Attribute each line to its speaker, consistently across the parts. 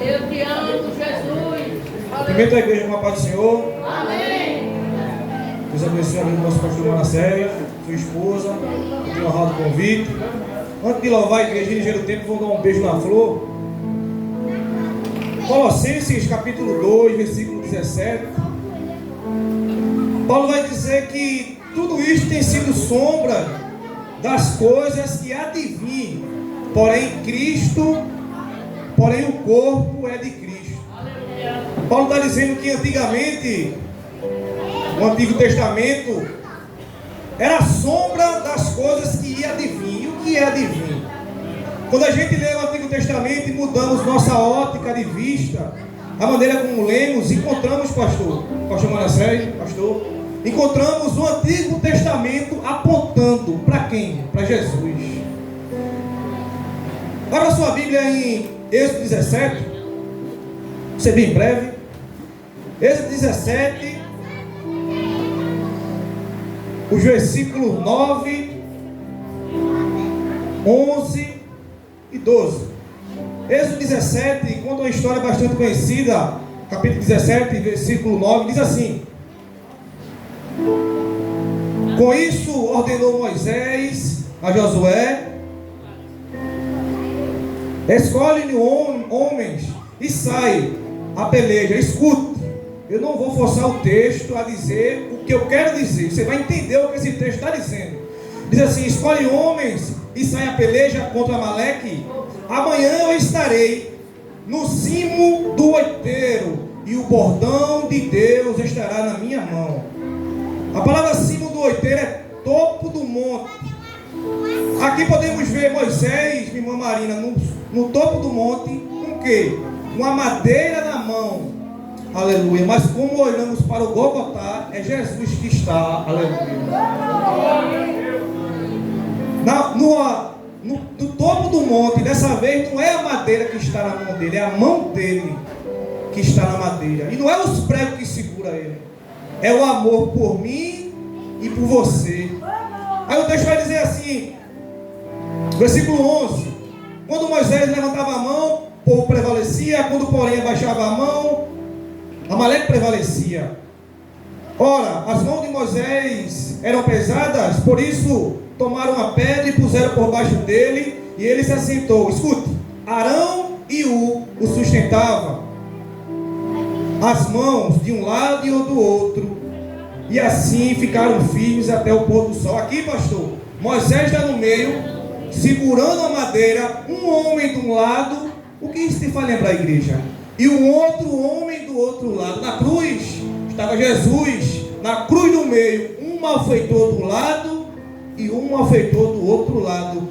Speaker 1: Eu te amo, Jesus.
Speaker 2: Cumprimento a igreja com a paz do Senhor.
Speaker 1: Amém.
Speaker 2: Deus abençoe a vida do nosso pastor Manassés, sua esposa, que tem honrado o convite. Antes de louvar a igreja e dirigir o tempo, vou dar um beijo na flor. Colossenses capítulo 2, versículo 17. Paulo vai dizer que tudo isso tem sido sombra das coisas que há de vir. Porém o corpo é de Cristo. Paulo está dizendo que antigamente, no Antigo Testamento, era a sombra das coisas que ia de vir. E o que é de vir? Quando a gente lê o Antigo Testamento e mudamos nossa ótica de vista, a maneira como lemos, encontramos, pastor Manassés, encontramos o Antigo Testamento apontando para quem? Para Jesus. Abra sua Bíblia em Êxodo 17, vou ser bem breve. Êxodo 17, os versículos 9, 11 e 12. Êxodo 17 conta uma história bastante conhecida. Capítulo 17, versículo 9, diz assim: com isso ordenou Moisés a Josué: escolhe-lhe homens e sai a peleja. Escute, eu não vou forçar o texto a dizer o que eu quero dizer. Você vai entender o que esse texto está dizendo. Diz assim: escolhe homens e sai a peleja contra Amaleque. Amanhã eu estarei no cimo do outeiro e o bordão de Deus estará na minha mão. A palavra cimo do outeiro é topo do monte. Aqui podemos ver Moisés, minha irmã Marina, no topo do monte, com o quê? Uma madeira na mão. Aleluia. Mas como olhamos para o Gólgota, é Jesus que está. Aleluia. No topo do monte, dessa vez não é a madeira que está na mão dele, é a mão dele que está na madeira. E não é os pregos que segura ele, é o amor por mim e por você. Aí o texto vai dizer assim, versículo 11: quando Moisés levantava a mão, o povo prevalecia. Quando porém abaixava a mão, Amaleque prevalecia. Ora, as mãos de Moisés eram pesadas, por isso tomaram a pedra e puseram por baixo dele, e ele se assentou. Escute, Arão e o sustentavam as mãos de um lado e do outro, e assim ficaram firmes até o pôr do sol. Aqui, pastor, Moisés está no meio, segurando a madeira, um homem de um lado. O que isso te faz lembrar, a igreja? E um outro homem do outro lado. Na cruz estava Jesus, na cruz do meio, um malfeitor do lado e um malfeitor do outro lado.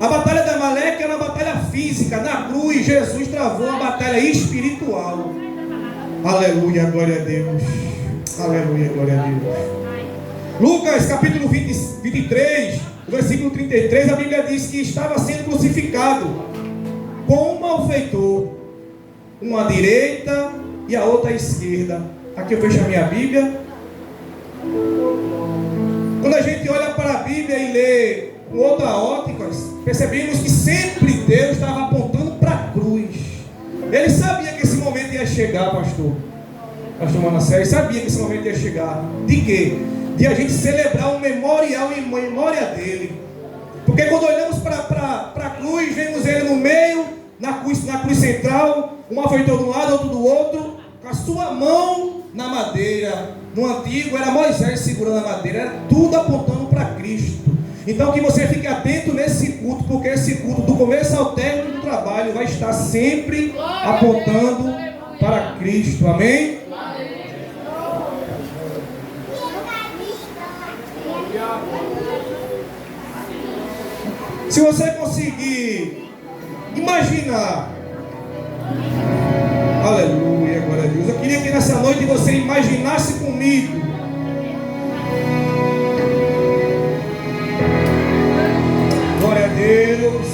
Speaker 2: A batalha da Amaleque era uma batalha física. Na cruz, Jesus travou uma batalha espiritual. Aleluia, glória a Deus. Aleluia, glória a Deus. Lucas capítulo 23, versículo 33, a Bíblia diz que estava sendo crucificado com um malfeitor, uma à direita e a outra à esquerda. Aqui eu fecho a minha Bíblia. Quando a gente olha para a Bíblia e lê com outra ótica, percebemos que sempre Deus estava apontando para a cruz. Ele sabia que esse momento ia chegar, pastor Manassés, sabia que esse momento ia chegar. De quê? De a gente celebrar um memorial em memória dele. Porque quando olhamos para a cruz, vemos ele no meio, na cruz central, um malfeitor de um lado, outro do outro, com a sua mão na madeira. No antigo era Moisés segurando a madeira, era tudo apontando para Cristo. Então que você fique atento nesse culto, porque esse culto, do começo ao término do trabalho, vai estar sempre apontando para Cristo. Amém? Se você conseguir imaginar, aleluia, glória a Deus, eu queria que nessa noite você imaginasse comigo glória a Deus.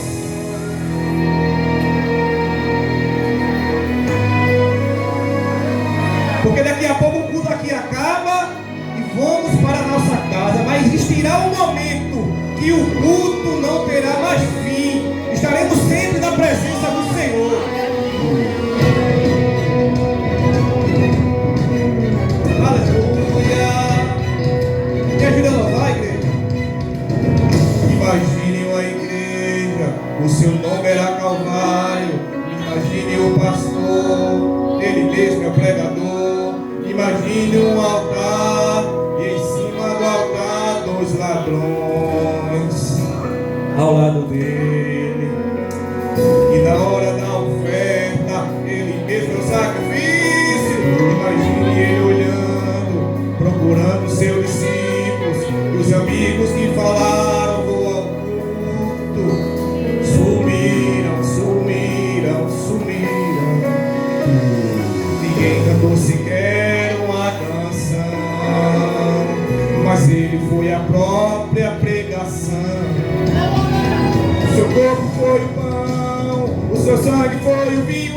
Speaker 2: Porque daqui a pouco o culto aqui acaba e vamos para a nossa casa. Mas existirá um momento que o culto não terá mais fim. Estaremos sempre na presença do Senhor. ensaio. Imagine o pastor, ele mesmo é o pregador. Imagine um altar e em cima do altar 2 ladrões ao lado dele. E na hora da oferta, ele mesmo é o sacrifício. Imagine ele olhando, procurando seus discípulos e os amigos que falaram vou ao culto. Sumiram. Ninguém cantou sequer uma canção, mas ele foi a própria pregação. O seu corpo foi o pão, o seu sangue foi o vinho.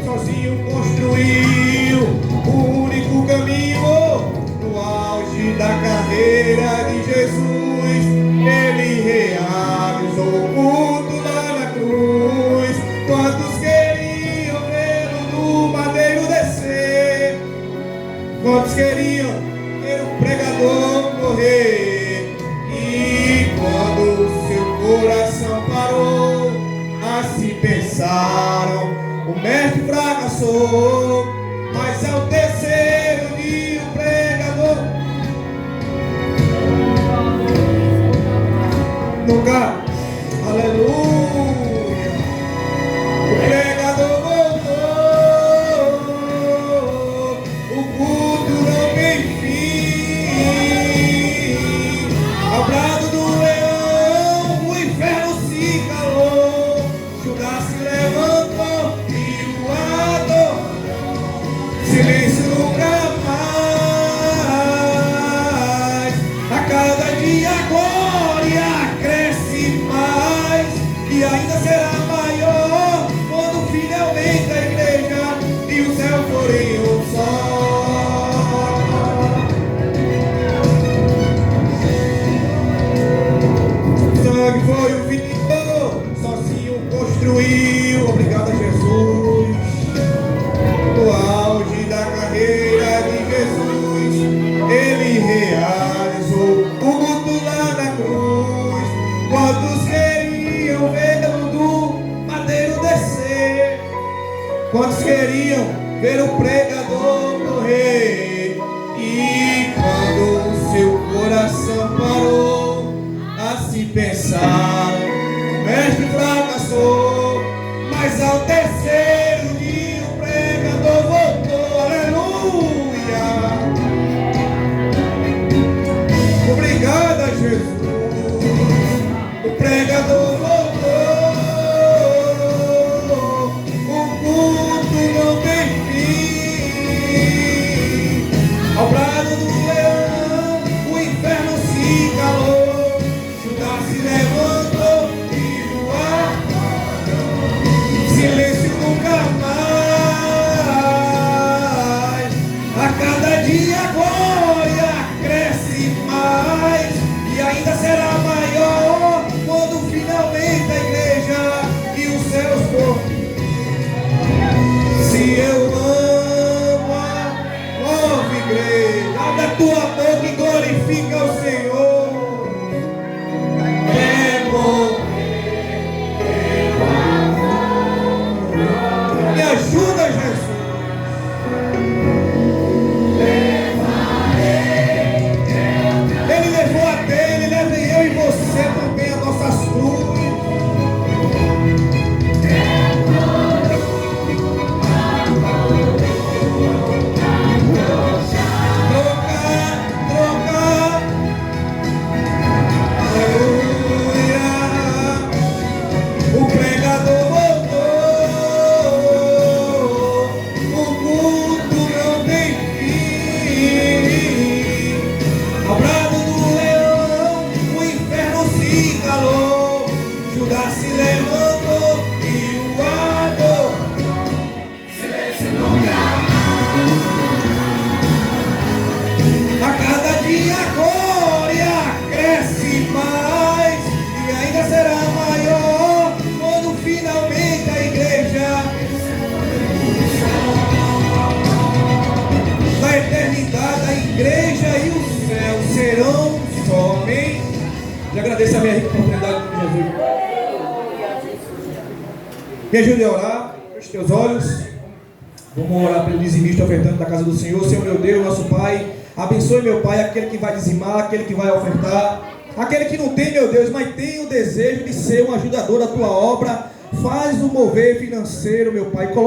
Speaker 2: Sozinho construiu o único caminho. No auge da carreira de Jesus, ele realizou o culto lá na cruz. Quantos queriam vê-lo no madeiro descer? Quantos queriam ver o pregador morrer? E quando seu coração parou, assim pensaram, o mestre fracassou. Mas ao terceiro dia o pregador nunca, aleluia, o pregador voltou, o culto não tem fim. Ao brado do leão, o inferno se calou. Judas se levantou e o adorou. Silêncio nunca mais. A cada dia a glória cresce mais e ainda será maior quando finalmente a igreja e o céu forem um só. O sangue foi o vinho, sozinho construiu. Obrigado a Jesus. No auge da carreira de Jesus, ele realizou o culto lá na cruz. Quantos queriam vê-lo do madeiro descer? Quantos queriam ver o pregador morrer? E quando o seu coração parou, assim pensaram, o mestre fracassou. Mas ao terceiro dia o pregador voltou, aleluia. Obrigado a Jesus. O pregador voltou, o culto não tem fim. Ao brado do leão, o inferno se calou. Judas se levantou e o ar. Silêncio nunca mais. A cada dia a glória cresce mais e ainda será maior quando finalmente a igreja e os céus for. Se eu amo a nova igreja, abre a tua boca e glorifica o Senhor. É bom. Me ajuda, Jesus. Ele levou a dele, leva eu e você também as nossas cruzes. Trocar. Aleluia. O pregador voltou, o culto não tem fim. Ao brado do leão, o inferno se calou. Judas se levantou e o adorou. Silêncio nunca mais. A cada dia a glória cresce mais e ainda será maior quando finalmente a igreja na eternidade, a igreja e o céu serão só. Amém? Eu agradeço a minha rica oportunidade com Jesus. Me ajude a orar. Feche teus olhos. Vamos orar pelo dizimista ofertante da casa do Senhor. Senhor meu Deus, nosso Pai, abençoe, meu Pai, aquele que vai dizimar, aquele que vai ofertar, aquele que não tem, meu Deus, mas tem o desejo de ser um ajudador da tua obra. Faz o mover financeiro, meu Pai.